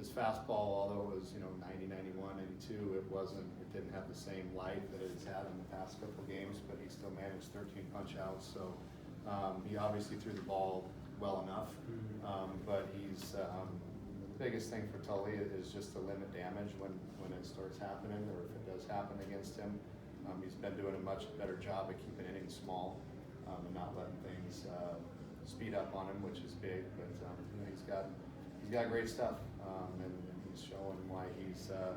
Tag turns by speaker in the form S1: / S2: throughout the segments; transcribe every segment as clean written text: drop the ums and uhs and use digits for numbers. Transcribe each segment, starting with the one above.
S1: his fastball, although it was 90, 91, 92, it didn't have the same life that it's had in the past couple of games, but he still managed 13 punch outs. So he obviously threw the ball well enough, but he's the biggest thing for Tully is just to limit damage when it starts happening, or if it does happen against him. He's been doing a much better job of keeping innings small and not letting things speed up on him, which is big. But he's got great stuff, and he's showing why he's a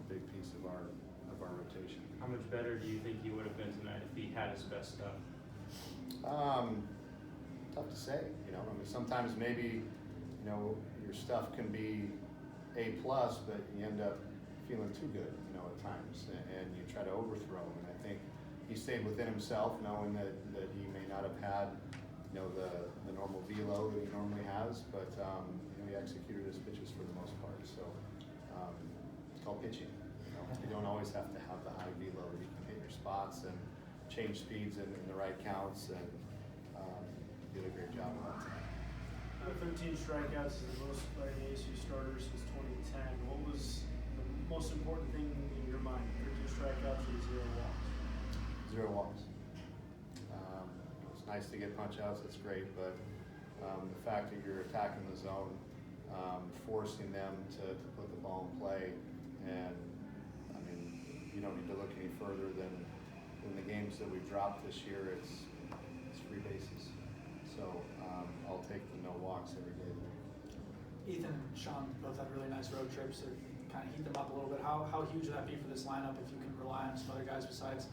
S1: big piece of our rotation.
S2: How much better do you think he would have been tonight if he had his best stuff?
S1: Tough to say. Sometimes maybe your stuff can be A+, but you end up feeling too good, at times, and you try to overthrow. And I think he stayed within himself, knowing that he may not have had, the normal velo that he normally has, but he executed his pitches for the most part. So it's called pitching. You don't always have to have the high velo. You can hit your spots and change speeds in the right counts, and did a great job of that tonight.
S3: 13 strikeouts is the most by an ASU starter since 2010. What was the most important thing in your mind? 13 strikeouts and 0 walks?
S1: 0 walks. It's nice to get punch outs, it's great, but the fact that you're attacking the zone, forcing them to put the ball in play, and you don't need to look any further than the games that we've dropped this year. It's free bases. So I'll take the no walks every day.
S4: Ethan and Sean both had really nice road trips that kind of heat them up a little bit. How huge would that be for this lineup if you can rely on some other guys besides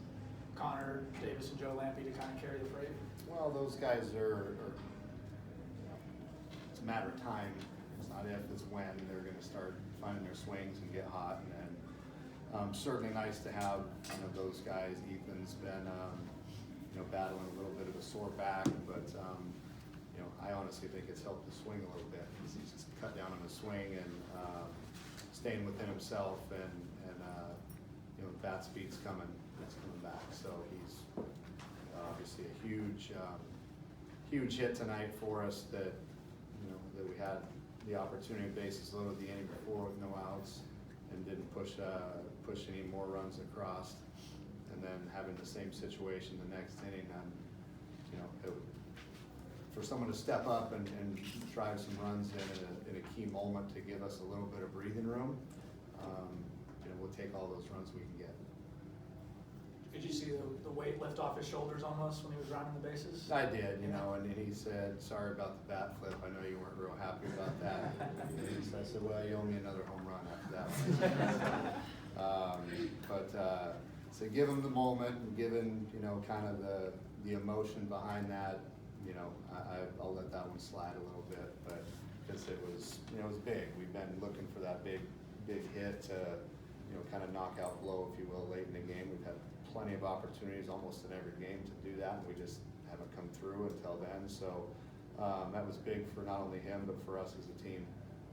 S4: Connor, Davis, and Joe Lampe to kind of carry the freight?
S1: Well, those guys are it's a matter of time. It's not if, it's when they're going to start finding their swings and get hot. And then certainly nice to have those guys. Ethan's been battling a little bit of a sore back, but I honestly think it's helped the swing a little bit because he's just cut down on the swing and staying within himself, and bat speed's coming back. So he's obviously a huge hit tonight for us that that we had the opportunity, bases loaded the inning before with no outs, and didn't push any more runs across. And then having the same situation the next inning, for someone to step up and drive some runs in a key moment to give us a little bit of breathing room, we'll take all those runs we can get.
S4: Did you see the weight lift off his shoulders almost when he was rounding the bases?
S1: I did, and he said, "Sorry about the bat flip. I know you weren't real happy about that." I said, "Well, you owe me another home run after that one." So give him the moment, and given kind of the emotion behind that, I'll let that one slide a little bit, but because it was big. We've been looking for that big hit to kind of knockout blow, if you will, late in the game. We've had plenty of opportunities almost in every game to do that, and we just haven't come through until then. So that was big for not only him but for us as a team.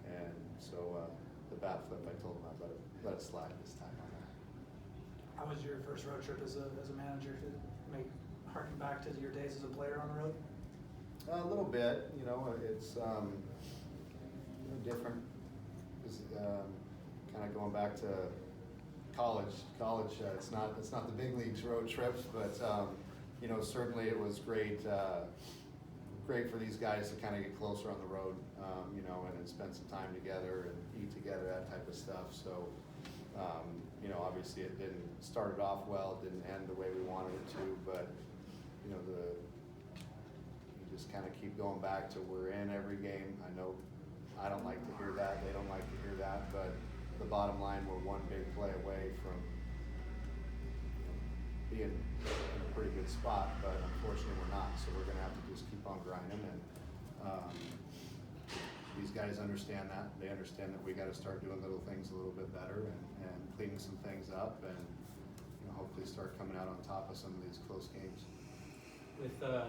S1: And so the bat flip, I told him I'd let it slide this time on that.
S4: How was your first road trip as a manager? Did it harken back to your days as a player on the road?
S1: A little bit, it's different. It's kind of going back to college. It's not the big leagues road trips, but certainly it was great for these guys to kind of get closer on the road, and spend some time together and eat together, that type of stuff. So obviously it didn't start it off well, it didn't end the way we wanted it to, but you just kind of keep going back to we're in every game. I know I don't like to hear that, they don't like to hear that, but the bottom line, we're one big play away from being in a pretty good spot, but unfortunately we're not, so we're going to have to just keep on grinding. And these guys understand that. They understand that we got to start doing little things a little bit better and cleaning some things up, and hopefully start coming out on top of some of these close games.
S2: With the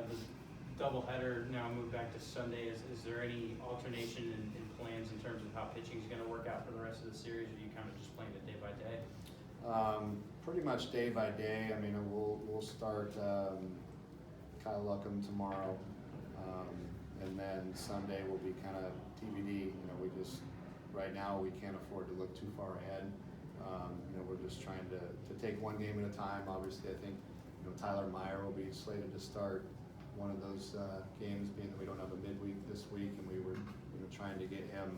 S2: doubleheader now moved back to Sunday, is there any alternation in plans in terms of how pitching is going to work out for the rest of the series, or are you kind of just playing it day by day?
S1: Pretty much day by day. We'll start Kyle Luckham tomorrow, and then Sunday will be kind of TBD. We just right right now, we can't afford to look too far ahead. We're just trying to take one game at a time. Obviously, I think, Tyler Meyer will be slated to start one of those games, being that we don't have a midweek this week, and we were, trying to get him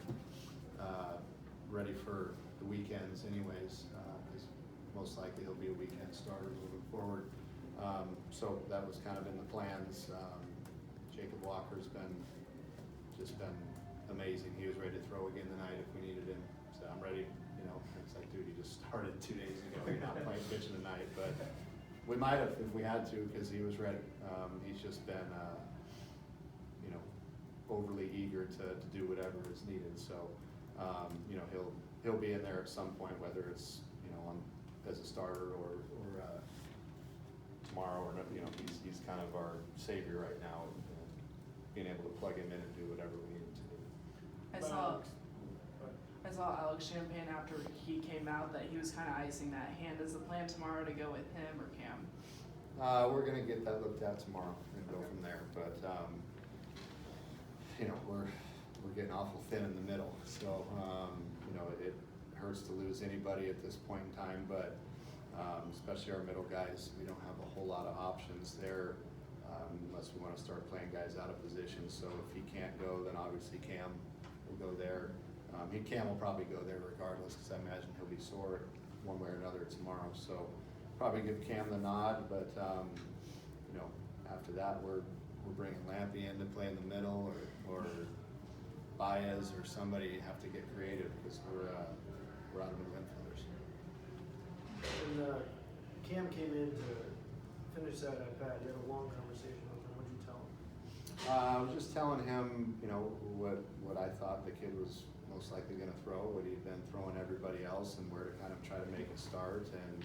S1: ready for the weekends anyways, because most likely he'll be a weekend starter moving forward. So that was kind of in the plans. Jacob Walker's been amazing. He was ready to throw again tonight if we needed him. So I'm ready. It's like, dude, he just started 2 days ago. You're not playing pitching tonight, but we might have if we had to, because he was ready. He's just been, overly eager to do whatever is needed. So, he'll be in there at some point, whether it's as a starter or tomorrow, or he's kind of our savior right now, being able to plug him in and do whatever we need him to do.
S5: I saw Alex Champagne after he came out that he was kind of icing that hand. Is the plan tomorrow to go with him or Cam?
S1: We're gonna get that looked at tomorrow and go from there, but we're getting awful thin in the middle, so it hurts to lose anybody at this point in time, but especially our middle guys, we don't have a whole lot of options there unless we want to start playing guys out of position. So if he can't go, then obviously Cam will go there. Cam will probably go there regardless, because I imagine he'll be sore one way or another tomorrow. So probably give Cam the nod, but after that we're bringing Lampy in to play in the middle, or Baez or somebody. Have to get creative because we're out of middle infielders.
S3: And Cam came in to finish that at bat. You had a long conversation with him. What did you tell him?
S1: I was just telling him, what I thought the kid was most likely going to throw, what he'd been throwing everybody else, and where to kind of try to make a start, and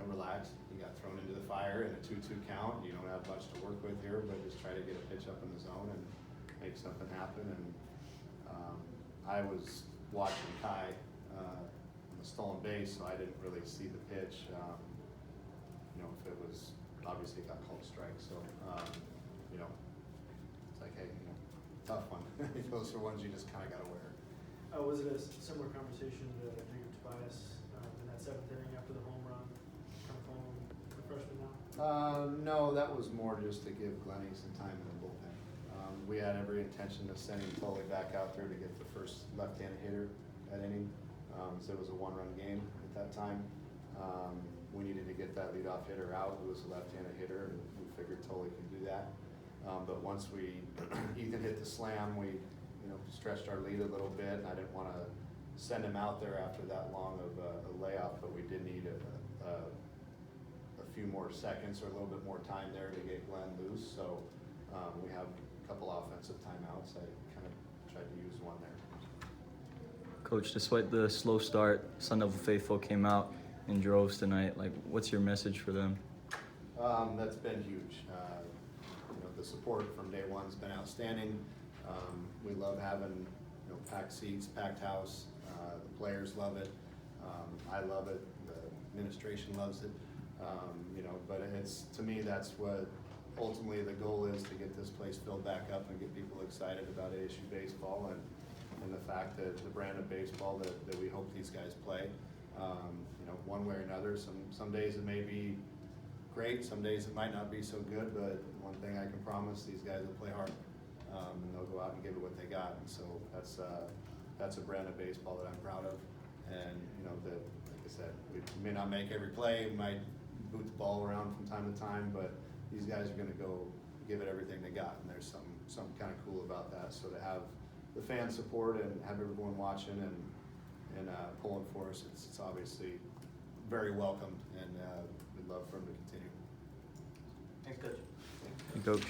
S1: relax. He got thrown into the fire in a 2-2 count. You don't have much to work with here, but just try to get a pitch up in the zone and make something happen. And I was watching Kai on the stolen base, so I didn't really see the pitch. If it was, obviously it got called strike, so it's like, hey, tough one. Those are ones you just kind of got to wear.
S3: Was it a similar conversation to Jacob Tobias in that 7th inning after the home run? Kind of following the freshman now?
S1: No, that was more just to give Glennie some time in the bullpen. We had every intention of sending Tully back out there to get the first left-handed hitter that inning. So it was a 1-run game at that time. We needed to get that leadoff hitter out, who was a left-handed hitter, and we figured Tully could do that. But once Ethan hit the slam, we stretched our lead a little bit, and I didn't want to send him out there after that long of a layoff, but we did need a few more seconds or a little bit more time there to get Glenn loose. So we have a couple offensive timeouts. I kind of tried to use one there.
S6: Coach, despite the slow start, Sun Devil Faithful came out in droves tonight. What's your message for them?
S1: That's been huge. The support from day one's been outstanding. We love having packed seats, packed house. The players love it. I love it. The administration loves it. But to me, that's what ultimately the goal is, to get this place filled back up and get people excited about ASU baseball and the fact that the brand of baseball that we hope these guys play. One way or another. Some days it may be great, some days it might not be so good, but one thing I can promise, these guys will play hard, and they'll go out and give it what they got. And so that's a brand of baseball that I'm proud of. And that, like I said, we may not make every play, we might boot the ball around from time to time, but these guys are going to go give it everything they got, and there's something kind of cool about that. So to have the fan support and have everyone watching and pulling for us, it's obviously very welcomed, and we'd love for them to continue.
S4: Thanks, Coach.
S6: Coach.